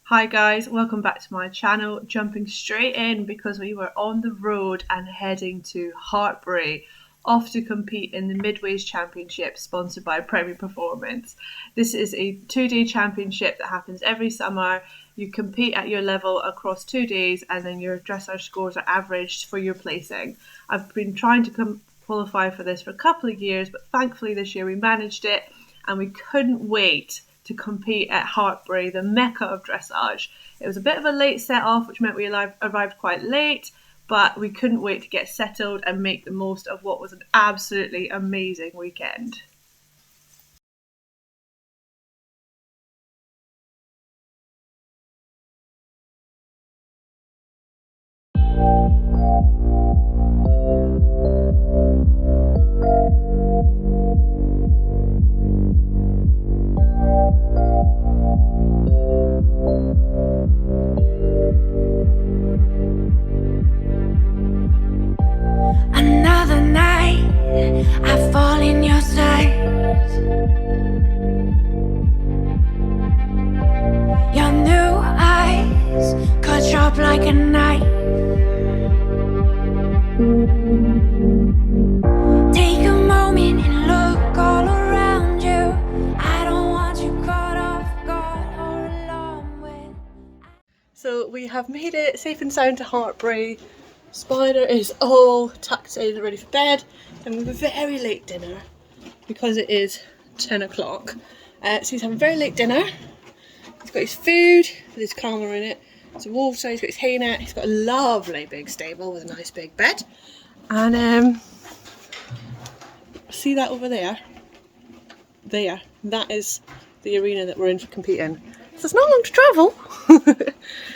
Hi guys, welcome back to my channel. Jumping straight in because we were on the road and heading to Hartpury, off to compete in the Midways Championship sponsored by Premier Performance. This is a 2-day championship that happens every summer. You compete at your level across 2 days and then your dressage scores are averaged for your placing. I've been trying to qualify for this for a couple of years, but thankfully this year we managed it and we couldn't wait to compete at Hartpury, the mecca of dressage. It was a bit of a late set off, which meant we arrived quite late, but we couldn't wait to get settled and make the most of what was an absolutely amazing weekend. Another night, I fall in your sight. Your new eyes cut sharp like a knife. Take a moment and look all around you. I don't want you caught off guard or alarmed with. So we have made it safe and sound to Hartpury. Spider is all tucked in, ready for bed, and a very late dinner because it is 10 o'clock. So he's having a very late dinner. He's got his food with his calmer in it. It's a water, he's got his hay net, he's got a lovely big stable with a nice big bed. And see that over there? There. That is the arena that we're in for competing. So it's not long to travel.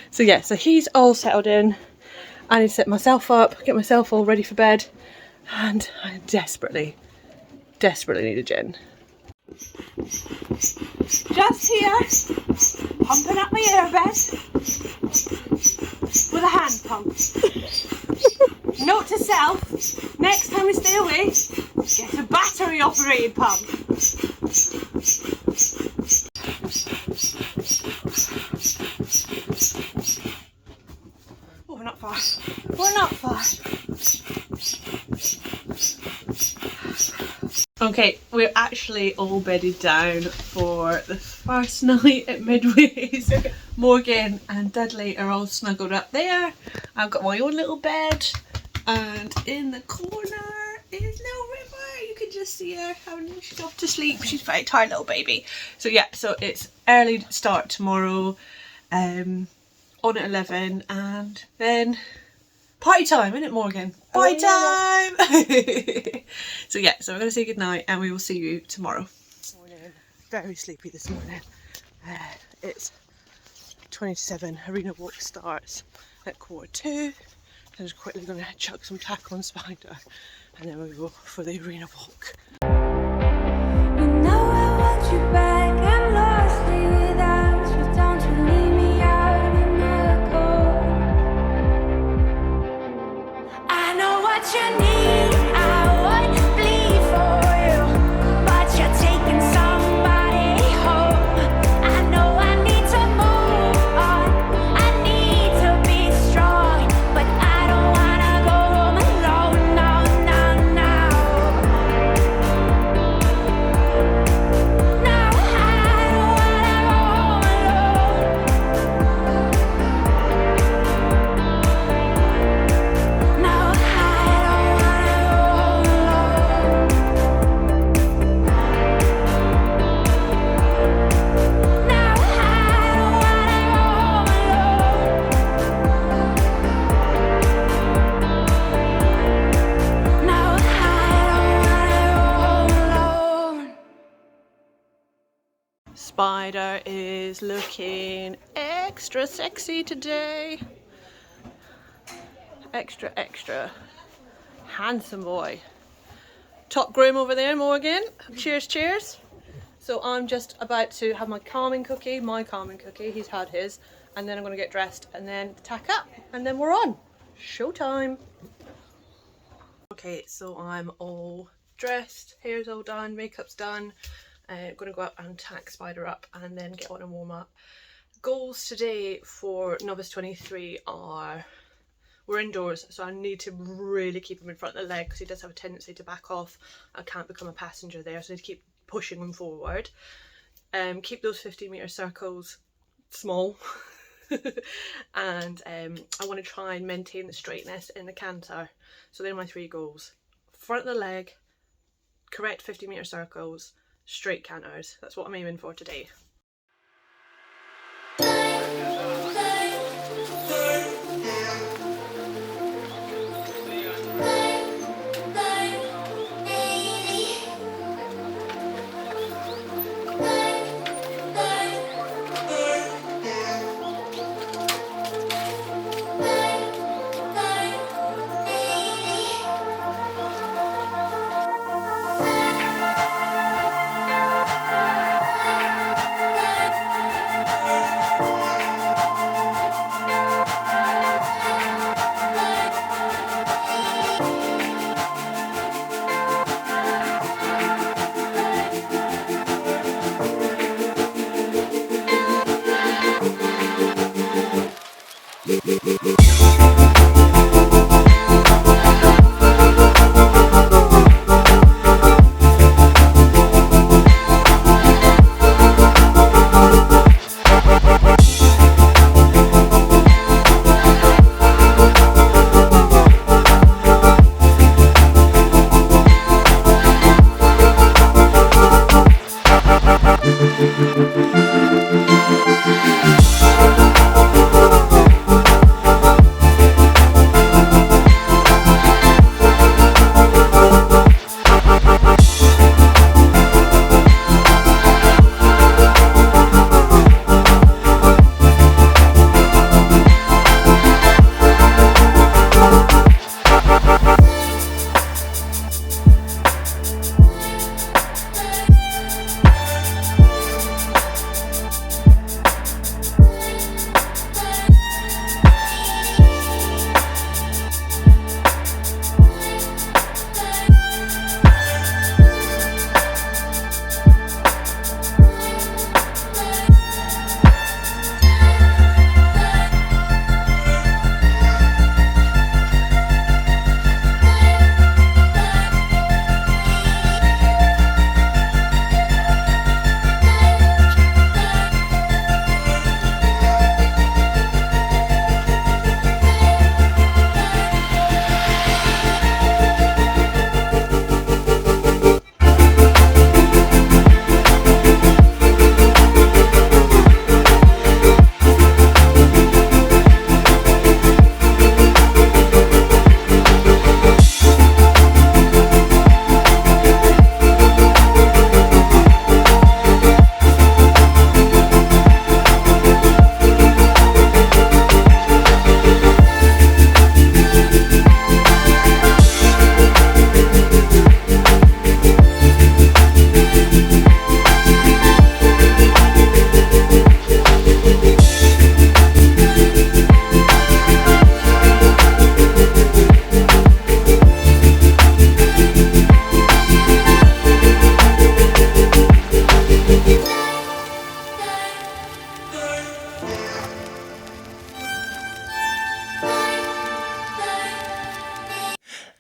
So yeah, so he's all settled in. I need to set myself up, get myself all ready for bed, and I desperately need a gin. Just here, pumping up my airbed with a hand pump. Note to self, next time we stay away, get a battery operated pump. Oh, we're not far. We're not far. Okay, we're actually all bedded down for the first night at Midways. Morgan and Dudley are all snuggled up there. I've got my own little bed, and in the corner is little River. You can just see her having, she's off to sleep. She's a very tired little baby. So yeah, so it's early start tomorrow, on at 11, and then party time, isn't it, Morgan? Party time! So yeah, so we're going to say goodnight and we will see you tomorrow. Morning. Very sleepy this morning. It's 27, arena walk starts at 2:15. I'm just quickly going to chuck some tack on Spider and then we'll go for the arena walk. You know I want you back. I'm lost without you. Don't you leave me out in the cold. I know what you need. I would bleed for you, but you're taking somebody home. I know I need to move on. I need to be strong, but I don't wanna go home alone. No, no, no. No, I don't wanna go home alone. No, I don't wanna go home alone. No, I don't wanna go home alone. No, I don't wanna go home alone. Spider is looking extra sexy today. Extra handsome boy. Top groom over there, Morgan. Cheers, cheers. So I'm just about to have my calming cookie, he's had his, and then I'm going to get dressed and then tack up and then we're on. Showtime. Okay, so I'm all dressed, hair's all done, makeup's done. Gonna go up and tack Spider up and then get on and warm up. Goals today for Novice 23 are, we're indoors, so I need to really keep him in front of the leg because he does have a tendency to back off. I can't become a passenger there, so I need to keep pushing him forward. Keep those 50-metre circles small. And I want to try and maintain the straightness in the canter. So they're my 3 goals. Front of the leg, correct 50-metre circles, straight canters. That's what I'm aiming for today.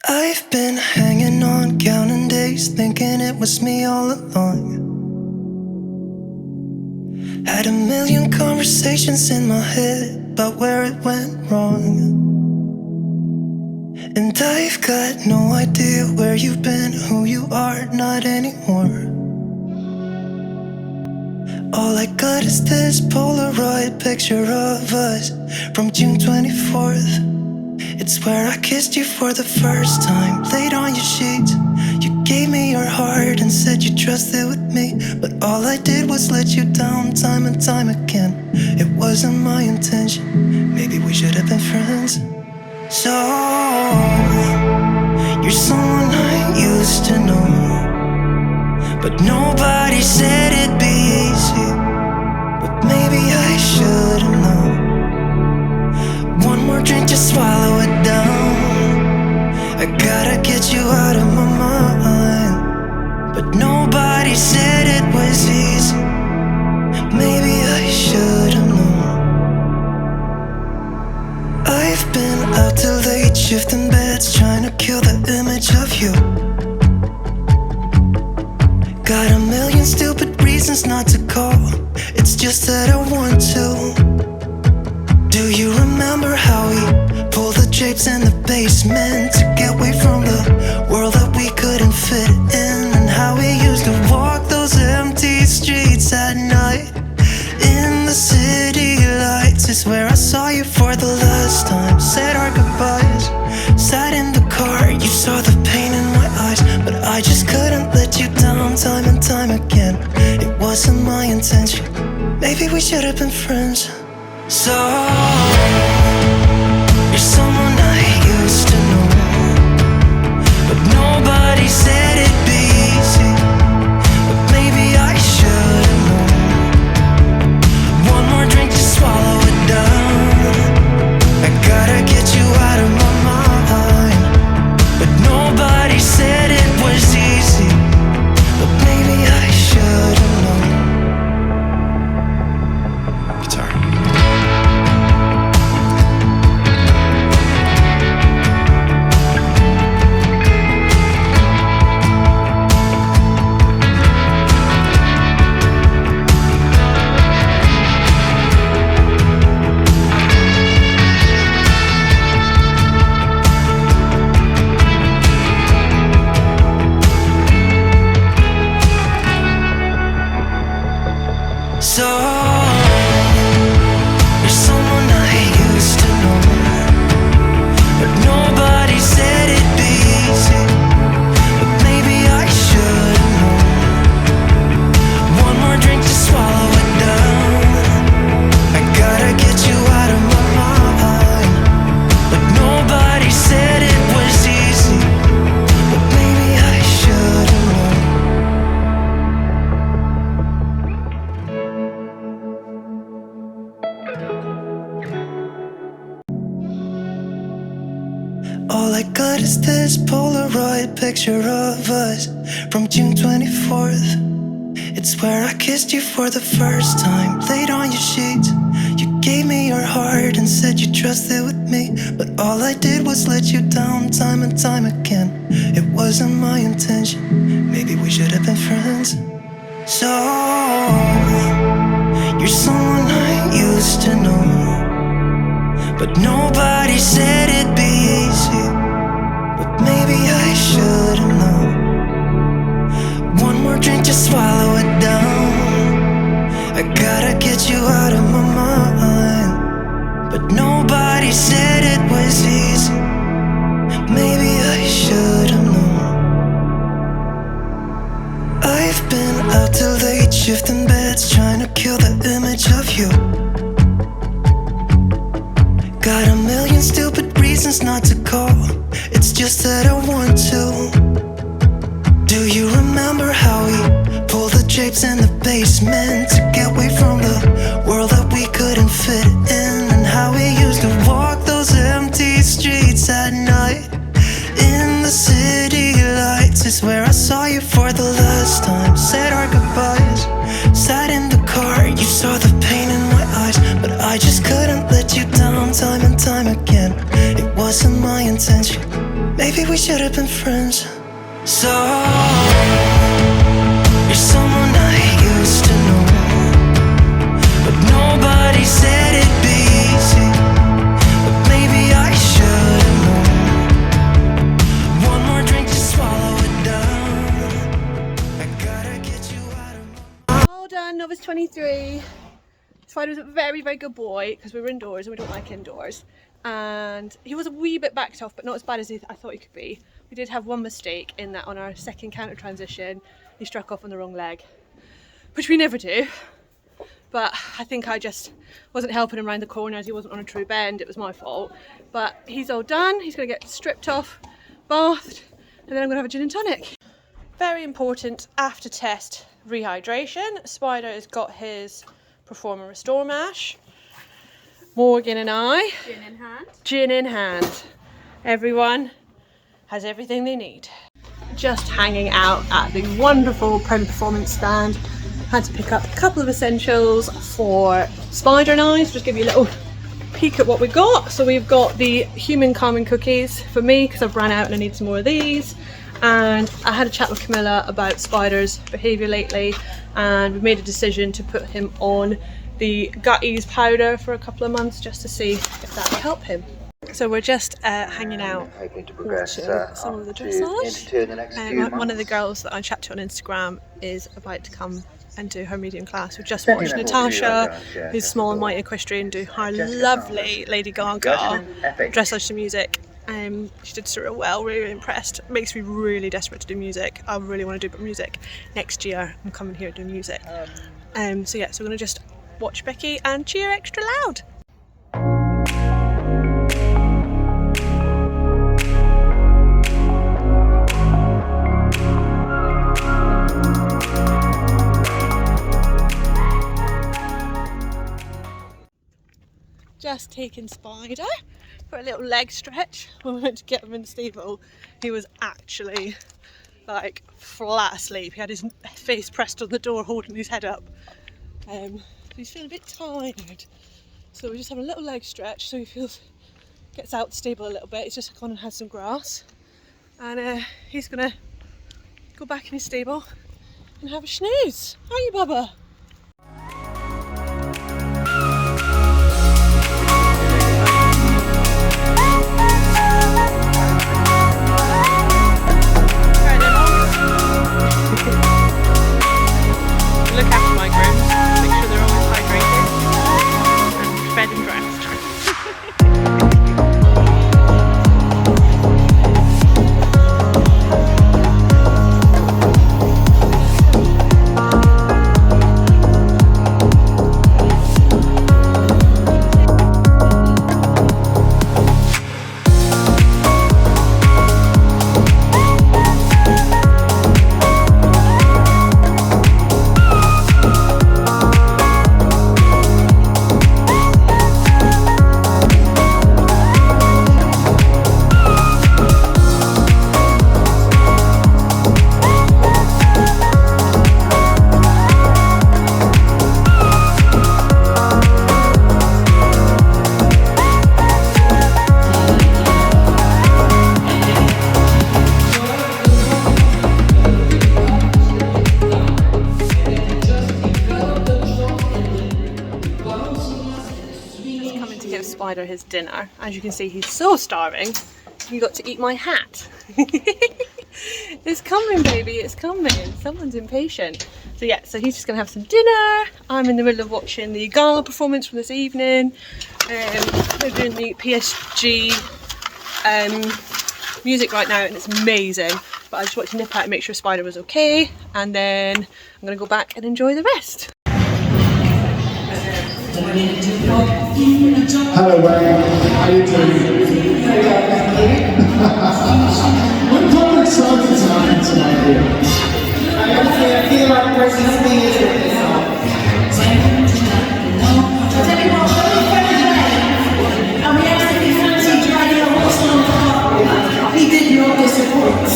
I've been hanging on, counting days, thinking it was me all along. Had a million conversations in my head about where it went wrong. And I've got no idea where you've been, who you are, not anymore. All I got is this Polaroid picture of us from June 24th. It's where I kissed you for the first time, laid on your sheets. You gave me your heart and said you trusted with me, but all I did was let you down time and time again. It wasn't my intention, maybe we should have been friends. So, you're someone I used to know, but nobody said it'd be easy. But maybe I should've known. One more drink to swallow it down. I gotta get you out of my mind. But nobody said it was easy. Maybe I should've known. shifting beds, trying to kill the image of you. Got a million stupid reasons not to call. It's just that I want to. Do you remember how we pulled the drapes in the basement to get away from the world that we couldn't fit in? And how we used to walk those empty streets at night in the city lights is where I saw you for the last time. Said our goodbyes, sat in the car. You saw the pain in my eyes, but I just couldn't let you down time and time again. It wasn't my intention. Maybe we should have been friends. So you're someone I used to know, but nobody said it'd be easy. But maybe I should have known. One more drink to swallow it down. I gotta get you out of my mind. But nobody said it was easy. But maybe I should have known. Guitar. So you're someone I used to know, but nobody said it'd be easy. But maybe I should have known. One more drink to swallow it down. I gotta get you out of my mind. But nobody said it was easy. But maybe I should have known. All I got is this Polaroid picture of us from June 24th. It's where I kissed you for the first time, laid on your sheets. You gave me your heart and said you trusted with me, but all I did was let you down time and time again. It wasn't my intention. Maybe we should have been friends. So you're someone I used to know, but nobody said it'd be easy. But maybe I should have known. One more drink to swallow it down. I gotta get you out of my mind. But nobody said it was easy. Maybe I should have known. I've been out till late, shifting beds, trying to kill the image of you. Got a million stupid reasons not to call. It's just that I want to. Do you remember how we pulled the drapes in the basement to get away from the world that we couldn't fit in? And how we used to walk those empty streets at night in the city lights is where I saw you for the last time. Said our goodbyes, sat in the car. You saw the pain in my eyes, but I just couldn't let you down time and time again. It wasn't my intention. Maybe we should have been friends. So you're someone I used to know, but nobody said it'd be easy. But maybe I should have known. One more drink to swallow it down. I gotta get you out of my. Well done, novice 23. Spider was a very, very good boy because we were indoors and we don't like indoors. And he was a wee bit backed off, but not as bad as I thought he could be. We did have one mistake in that on our second counter transition, he struck off on the wrong leg, which we never do. But I think I just wasn't helping him around the corners. He wasn't on a true bend. It was my fault. But he's all done. He's going to get stripped off, bathed, and then I'm going to have a gin and tonic. Very important after test rehydration. Spider has got his Perform and Restore mash. Morgan and I, Gin in hand. Gin in hand. Everyone has everything they need. Just hanging out at the wonderful Prem Performance stand. Had to pick up a couple of essentials for Spider and I, so just give you a little peek at what we got. So we've got the human calming cookies for me because I've run out and I need some more of these. And I had a chat with Camilla about Spider's behaviour lately, and we've made a decision to put him on the gut ease powder for a couple of months just to see if that will help him. So we're just hanging out watching some of the dressage. One of the girls that I chat to on Instagram is about to come and do her medium class. We just watched Natasha, who's small and mighty equestrian, do her lovely Lady Gaga dressage to music. She did so well, really impressed. It makes me really desperate to do music. I really want to do music next year. I'm coming here to do music. So yeah, so we're going to just watch Becky and cheer extra loud. Just taking Spider for a little leg stretch. When we went to get him in the stable, he was actually like flat asleep. He had his face pressed on the door, holding his head up. He's feeling a bit tired, so we're just having a little leg stretch so he gets out the stable a little bit. He's just gone and had some grass, and he's gonna go back in his stable and have a snooze. How are you, Bubba? Look after my grooms, make sure they're always hydrated and fed and dressed. Spider his dinner. As you can see, he's so starving. He got to eat my hat. It's coming, baby, it's coming. Someone's impatient. So yeah, so he's just gonna have some dinner. I'm in the middle of watching the gala performance from this evening. They're doing the PSG music right now, and it's amazing. But I just wanted to nip out and make sure Spider was okay, and then I'm gonna go back and enjoy the rest. Hello, Wayne. How you doing? We're quite excited tonight here. I feel like Percy's thing is with this song. I'll tell you what, when we first played, and we actually fancied dragging a horse on the car, he did not disappoint.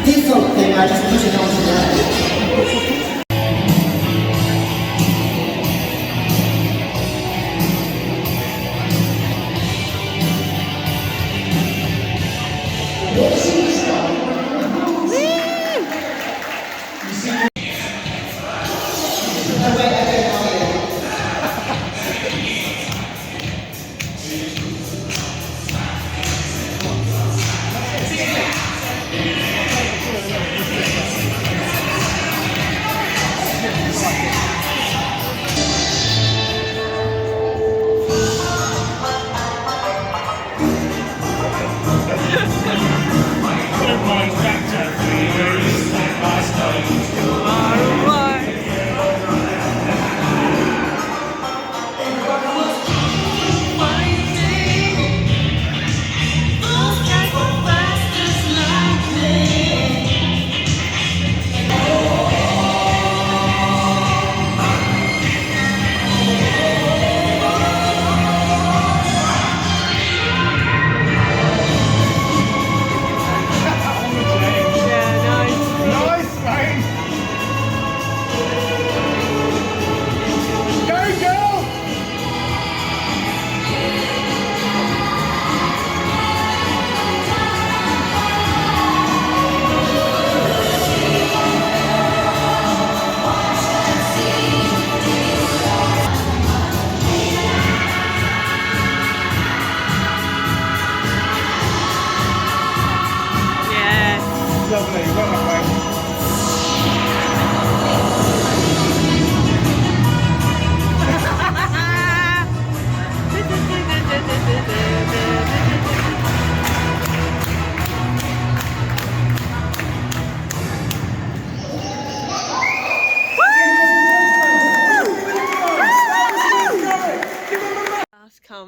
This sort of thing, I just put it on today.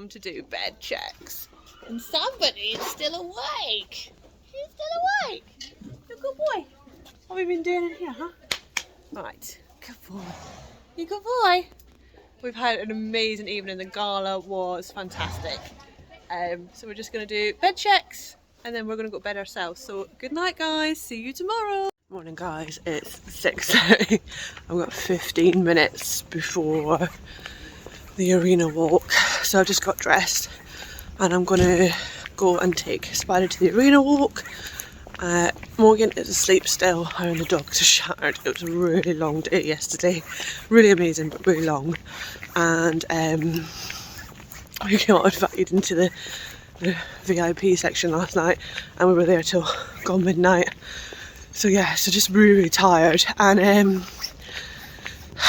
come to do bed checks. And somebody's still awake. She's still awake. You're a good boy. What have we been doing in here, huh? Right, good boy. You good boy. We've had an amazing evening. The gala was fantastic. So we're just going to do bed checks and then we're going to go to bed ourselves. So good night, guys. See you tomorrow. Morning, guys. It's 6:30. I've got 15 minutes before the arena walk. So I've just got dressed and I'm going to go and take Spider to the arena walk. Morgan is asleep still. Her and the dogs are shattered. It was a really long day yesterday. Really amazing, but really long. And we got invited into the VIP section last night and we were there till gone midnight. So yeah, so just really tired. And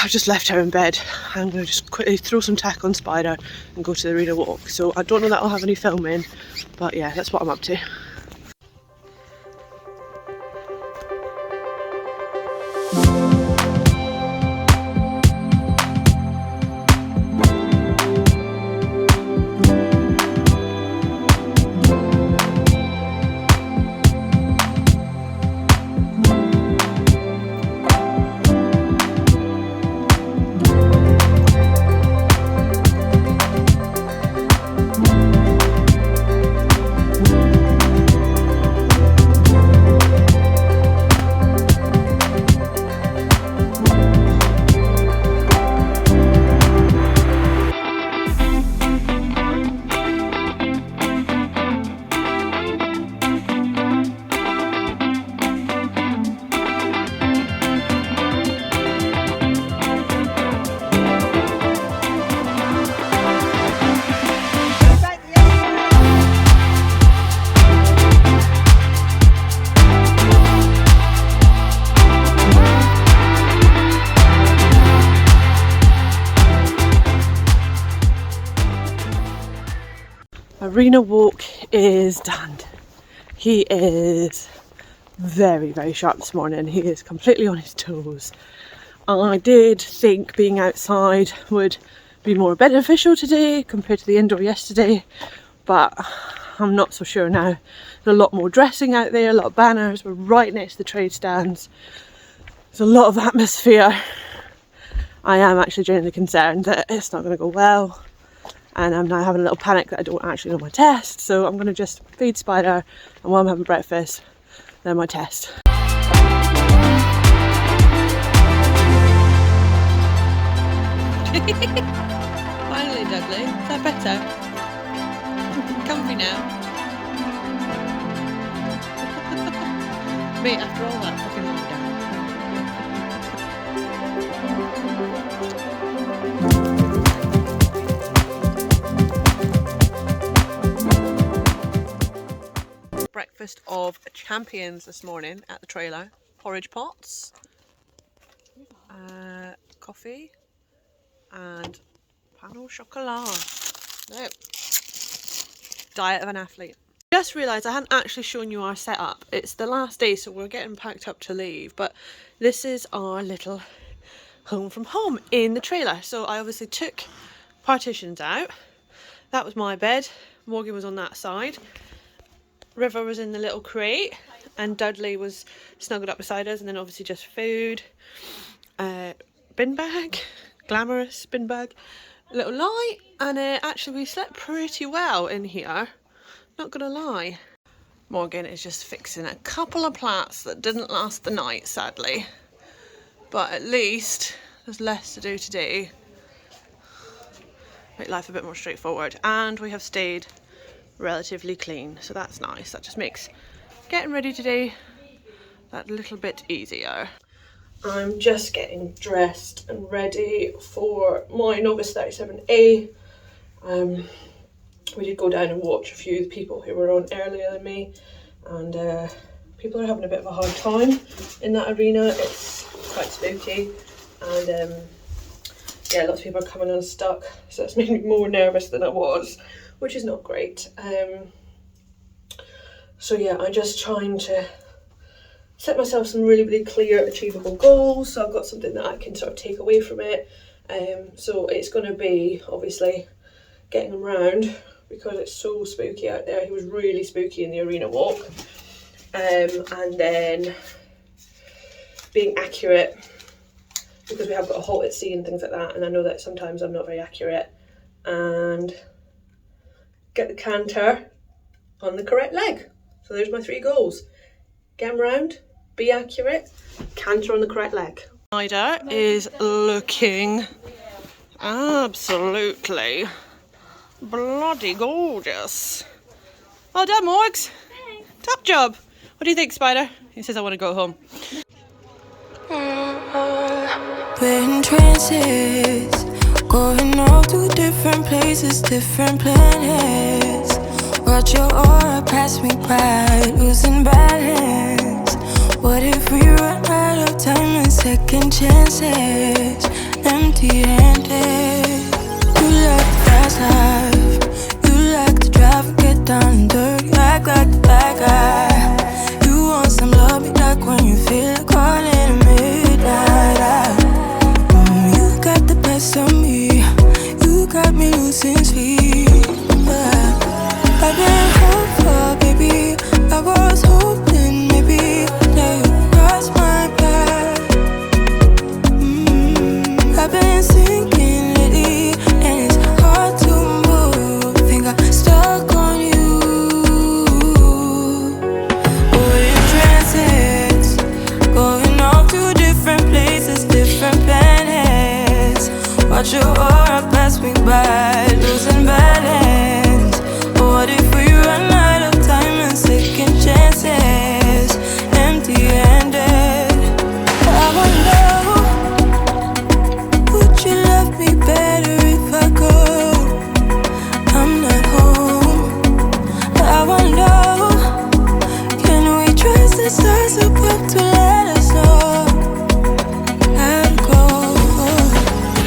I've just left her in bed. I'm going to just quickly throw some tack on Spider and go to the arena walk. So I don't know that I'll have any filming, but yeah, that's what I'm up to. Arena walk is done. He is very, very sharp this morning. He is completely on his toes. I did think being outside would be more beneficial today compared to the indoor yesterday, but I'm not so sure now. There's a lot more dressing out there, a lot of banners. We're right next to the trade stands. There's a lot of atmosphere. I am actually genuinely concerned that it's not going to go well. And I'm now having a little panic that I don't actually know my test. So I'm going to just feed Spider, and while I'm having breakfast, then my test. Finally, Dudley. Is that better? Comfy now. Mate, after all that fucking lockdown. Breakfast of champions this morning at the trailer. Porridge pots, coffee and pain au chocolat. No. Diet of an athlete. Just realised I hadn't actually shown you our setup. It's the last day, so we're getting packed up to leave, but this is our little home from home in the trailer. So I obviously took partitions out. That was my bed. Morgan was on that side. River was in the little crate and Dudley was snuggled up beside us, and then obviously just food, bin bag, glamorous bin bag, a little light, and actually we slept pretty well in here, not gonna lie. Morgan is just fixing a couple of plats that didn't last the night, sadly, but at least there's less to do today. Make life a bit more straightforward, and we have stayed relatively clean, so that's nice. That just makes getting ready today that little bit easier. I'm just getting dressed and ready for my Novice 37A. We did go down and watch a few of the people who were on earlier than me, and people are having a bit of a hard time in that arena. It's quite spooky, and yeah, lots of people are coming unstuck, so it's made me more nervous than I was, which is not great. So yeah, I'm just trying to set myself some really, really clear, achievable goals, so I've got something that I can sort of take away from it. So it's going to be, obviously, getting him round because it's so spooky out there. He was really spooky in the arena walk. And then being accurate, because we have got a halt at sea and things like that, and I know that sometimes I'm not very accurate, and get the canter on the correct leg. So there's my 3 goals. Get him round, be accurate, canter on the correct leg. Ida is looking absolutely bloody gorgeous. Well done, Morgs. Top job. What do you think, Spider? He says I want to go home. We're in trances, going off to different places, different planets. Watch your aura pass me by, losing balance. What if we run out of time and second chances? Empty-handed. You like the fast life, you like to drive and get down and dirty, act like the bad guy. You want some love, be like when you feel like calling at midnight. You got the best of me, you got me losing sleep. I've been hopeful, baby, I was hoping maybe that you cross my path. I've been sinking lately, and it's hard to move. Think I'm stuck on you. We're in transits, going off to different places, different planets. Watch your aura pass me by, losing balance. What if we run out of time and second chances? Empty-handed. I wonder, would you love me better if I go? I'm not home. I wonder, can we trust the stars above to let us know how to go?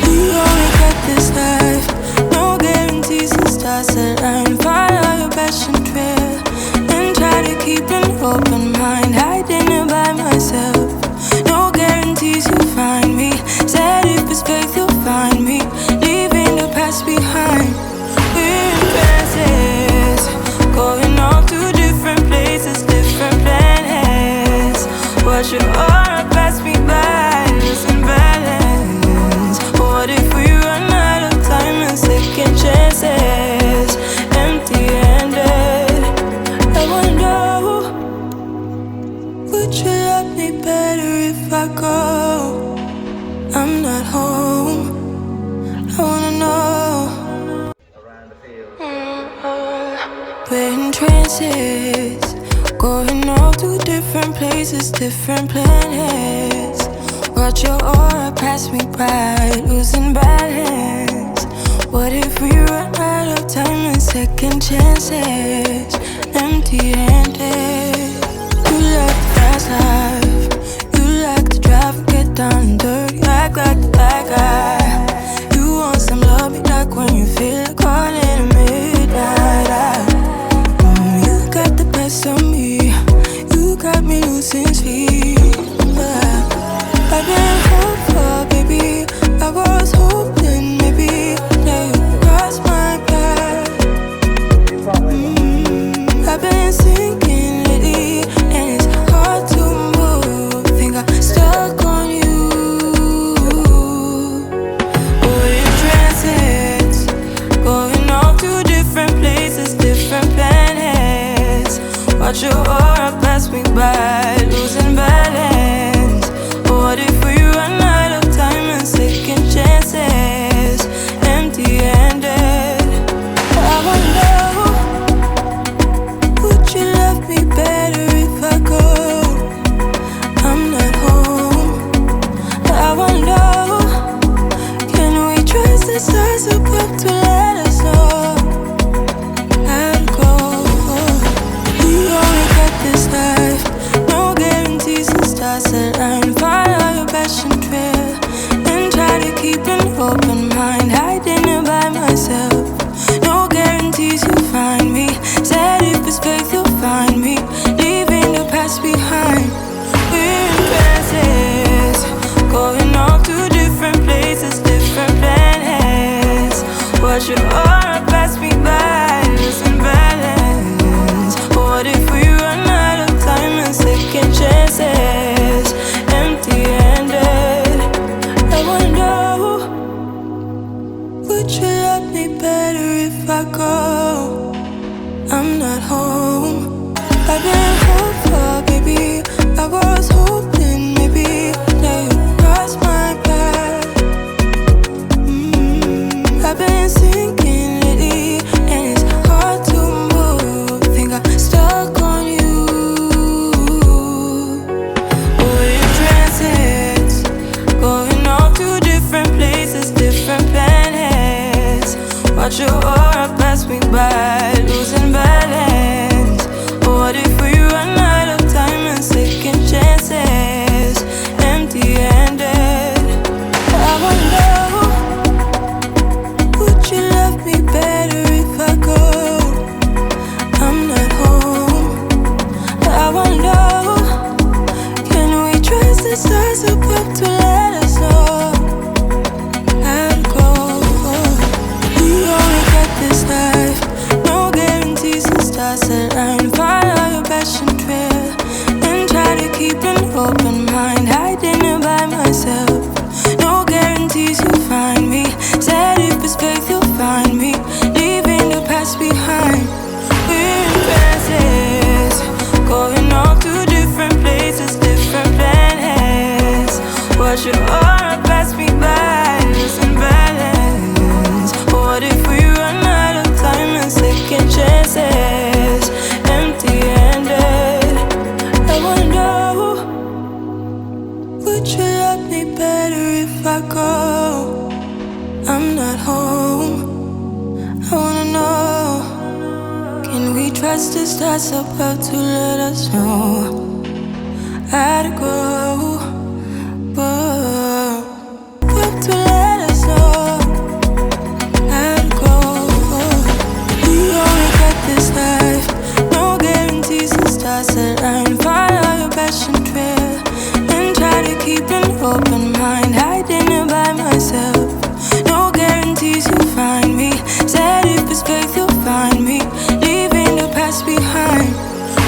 We only got this life, no guarantees and stars align. Follow your passion trail and try to keep an open mind. Hiding it by myself, no guarantees you'll find me. Said if it's faith you'll find me, leaving the past behind. We're in trances, going off to different places, different planets. Watch your aura pass me by, losing balance. What if we run out of time and second chances? Empty-handed. I wonder, would you love me better if I go? I'm not home. I wanna know. We're in trances, going off to different places, different planets. Watch your aura pass me by, losing balance. What if we run out of time and second chances? Empty-handed. You like the fast life, you like to drive and get down and dirty, act like the bad guy. You want some love, be like when you feel like calling at midnight. You got the best of me, you got me losing sleep. I've been hopeful, baby, I was hoping maybe that you cross my path. I've been sinking lately, and it's hard to move. Think I'm stuck on you. me better if I go. I'm not home. I've been hopeful, baby. I was hoping maybe that you'd cross my path. I've been sinking lately, and it's hard to move. Think I'm stuck on you. We're in transits, going off to different places, different planets. Watch your aura pass me by, losing balance. What if we run out of time and second chances, empty-handed? I wonder, would you love me better if I go? I'm not home. I wonder, can we trust the stars above to let us know how to go? We only got this life, no guarantees and stars align. Follow your passion trail and try to keep an open mind. Hiding it by myself, no guarantees you'll find me. Said if it's faith you'll find me, leaving the past behind. We're in trances, going off to different places, different planets. Watch your aura pass me by, losing balance. What if we run out of time and second chances, empty-handed? I wonder, would you love me better if I go? I'm not home. I wanna know, can we trust the stars above to let us know how to go? Above to let us know how to go. We only got this life, no guarantees and stars align. Follow your passion trail and try to keep an open mind. Hiding it by myself, no guarantees you'll find me. Said if it's faith you'll find me, leaving the past behind.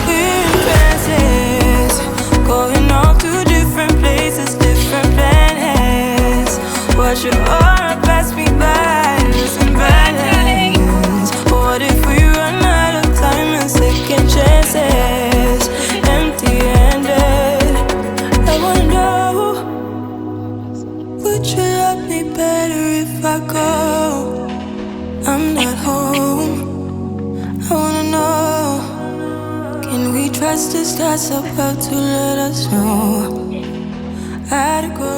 We're in trances, going off to different places, different planets. Watch your aura pass me by, losing balance. What if we run out of time and second chances, empty-handed? I wonder, would you love me better if I go? I'm not home. I wanna know, can we trust the stars above to let us know how to go?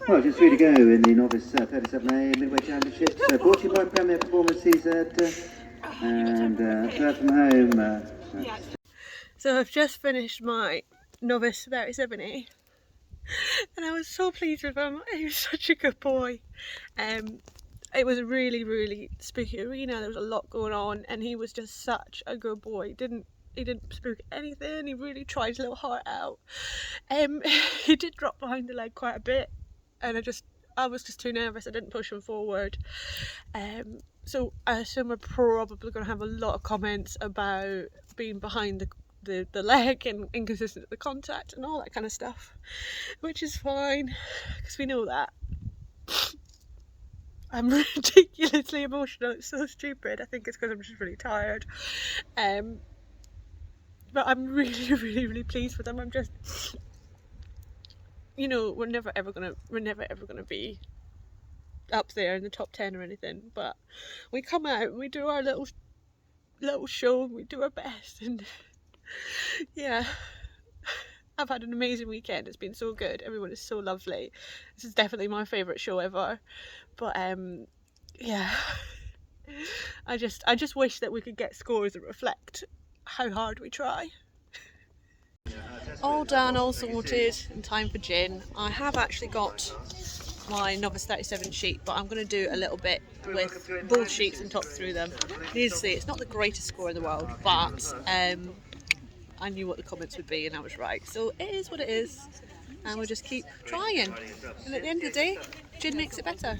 Well, just 3 to go in the novice 37A Midway Championship. So brought to you by Premier Performance CZ and third from home. So I've just finished my novice 37A and I was so pleased with him. He was such a good boy. It was a really, really spooky arena. There was a lot going on and he was just such a good boy. He didn't spook anything. He really tried his little heart out. He did drop behind the leg quite a bit and I was just too nervous. I didn't push him forward. So I assume we're probably going to have a lot of comments about being behind the leg and inconsistent with the contact and all that kind of stuff, which is fine because we know that. I'm ridiculously emotional. It's so stupid. I think it's because I'm just really tired. But I'm really, really, really pleased with them. I'm just, you know, we're never ever gonna be up there in the top 10 or anything. But we come out and we do our little show and we do our best. And yeah, I've had an amazing weekend. It's been so good. Everyone is so lovely. This is definitely my favourite show ever. But yeah, I just wish that we could get scores that reflect how hard we try. All done, all sorted, in time for gin. I have actually got my novice 37 sheet, but I'm going to do a little bit with both sheets and talk through them. Needless to say, it's not the greatest score in the world, but I knew what the comments would be and I was right. So it is what it is, and we'll just keep trying. And at the end of the day, gin makes it better.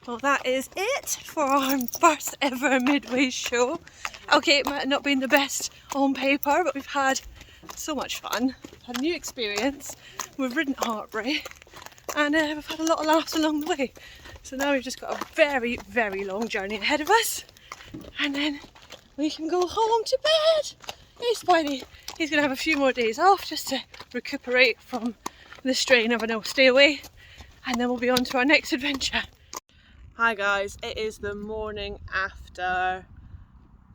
Well, that is it for our first ever Midways show. Okay, it might not been the best on paper, but we've had so much fun. Had a new experience. We've ridden Hartpury and we've had a lot of laughs along the way. So now we've just got a very, very long journey ahead of us, and then we can go home to bed. Hey Spidey, he's going to have a few more days off just to recuperate from the strain of a stay away, and then we'll be on to our next adventure. Hi guys, it is the morning after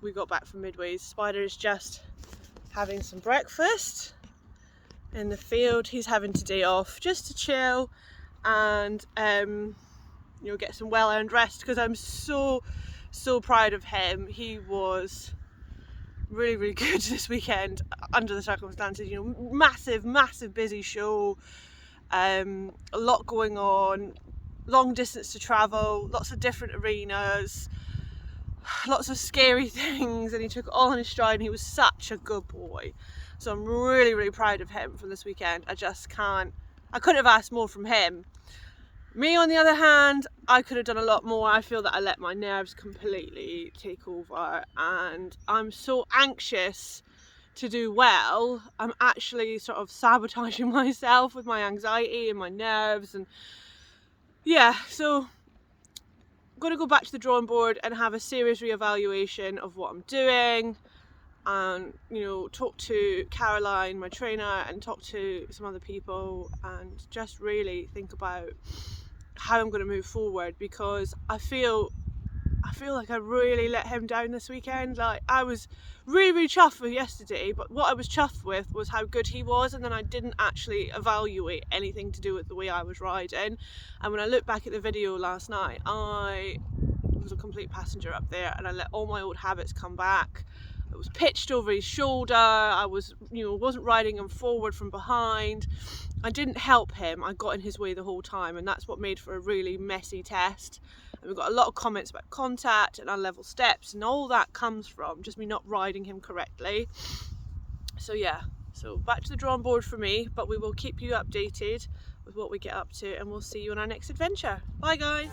we got back from Midways. Spider is just having some breakfast in the field. He's having today off just to chill and get some well-earned rest, because I'm so proud of him. He was really, really good this weekend under the circumstances. Massive busy show, a lot going on, long distance to travel, lots of different arenas, lots of scary things, and he took it all in his stride and he was such a good boy. So I'm really, really proud of him from this weekend. I couldn't have asked more from him. Me, on the other hand, I could have done a lot more. I feel that I let my nerves completely take over, and I'm so anxious to do well. I'm actually sort of sabotaging myself with my anxiety and my nerves, and yeah, so I'm going to go back to the drawing board and have a serious reevaluation of what I'm doing, and talk to Caroline, my trainer, and talk to some other people, and just really think about how I'm going to move forward, because I feel like I really let him down this weekend. Like, I was really chuffed with yesterday, but what I was chuffed with was how good he was, and then I didn't actually evaluate anything to do with the way I was riding. And when I look back at the video last night, I was a complete passenger up there, and I let all my old habits come back. It was pitched over his shoulder. I wasn't riding him forward from behind. I didn't help him. I got in his way the whole time, and that's what made for a really messy test. And we've got a lot of comments about contact and unlevel steps, and all that comes from just me not riding him correctly. So yeah, so back to the drawing board for me, but we will keep you updated with what we get up to, and we'll see you on our next adventure. Bye guys.